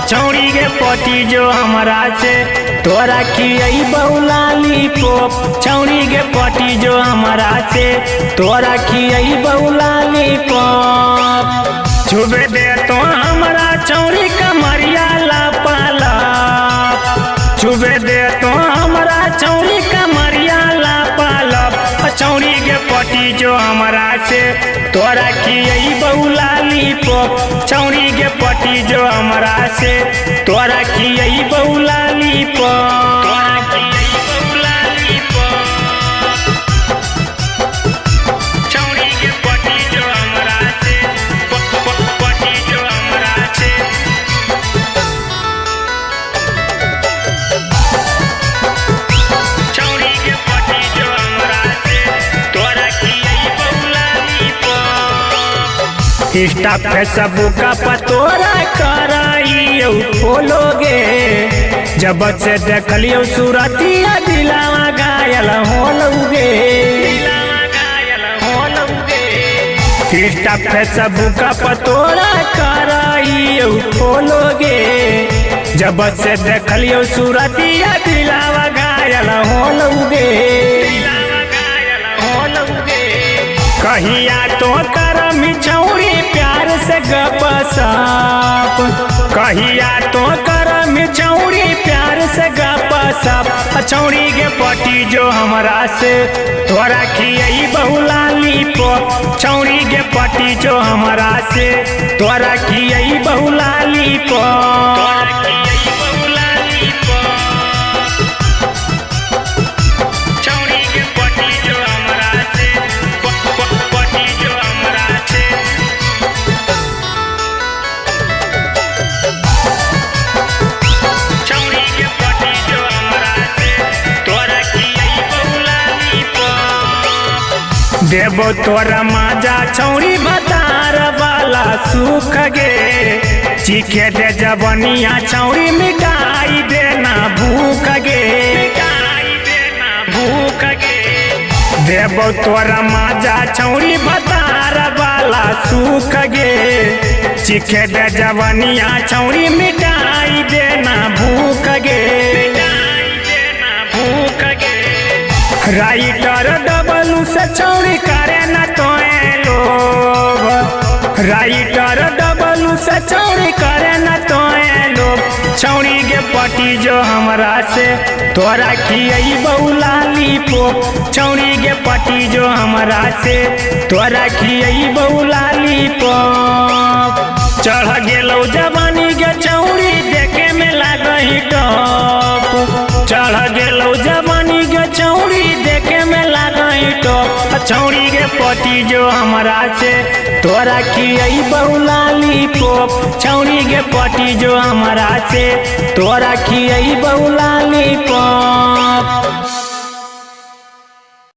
छौड़ी के पटी जो हमरा से तोरा खियई बहुलाली पोप। छौड़ी के पटी जो हमरा से तोरा खियई बहुलाली पोप। छुबे दे तो हमरा छौड़ी कमरिया लापाला। छुबे दे तो हमरा छौड़ी कमरिया लापाला। छौड़ी के पटी जो हमरा से तोरा खियई बहुलाली पोप। छौड़ी के पटी जो हमरा से तोरा खियई बहुलाली पोप। छौड़ी के पटी जो हमरा से पटी जो हमरा से छौड़ी के पटी जो हमरा से तोरा खियई बहुलाली पोप। इंस्टा फेसबुक पर तोरा कराइयो फॉलोगे। जब से देखलियो सूरतिया दिलावा घायल होलौगे। इंस्टा फेसबुक पर तोरा कराइयो फॉलोगे। जब से देखलियो सूरतिया दिलावा घायल होलौगे। कहिया तो करम छौड़ी प्यार से गपसप। कहिया तो करम छौड़ी प्यार से गपसप। छौड़ी के पटी जो हमरा से तोरा खियई बहुलाली पोप। छौड़ी के पटी जो हमरा से तोरा खियई बहुलाली पोप। छौड़ी के पटी जो हमरा से पटी जो हमरा से छौड़ी के पटी जो हमरा से तोरा खियई बहुलाली पोप। देबो तोरा माजा छौड़ी बतार वाला सुख गे। चीखे दे जवनिया छौड़ी मिटाई देना भूख गे। भूख गे देबो तोरा माजा छौड़ी बतार वाला सुख गे। चीखे दे जवनिया छौड़ी मिटाई देना भूख गे। भूख गे राइटर डबलू से छौड़ी करे न तोए लोग। राइटर डबलू से छौड़ी करे न तोए लोग। छौड़ी के पटी जो हमरा से तोरा खियई बहुलाली पोप। छौड़ी के पटी जो हमरा से तोरा खियई बहुलाली पोप। चढ़ गेलौ जवानी के छौड़ी देखे में लागही टॉप। चढ़ गेलौ जवानी के छौड़ी देखे में लागही टॉप। छौड़ी के पटी जो हमरा से तोरा खियई बहुलाली पोप। छौड़ी के पटी जो हमरा से तोरा खियई बहुलाली पोप।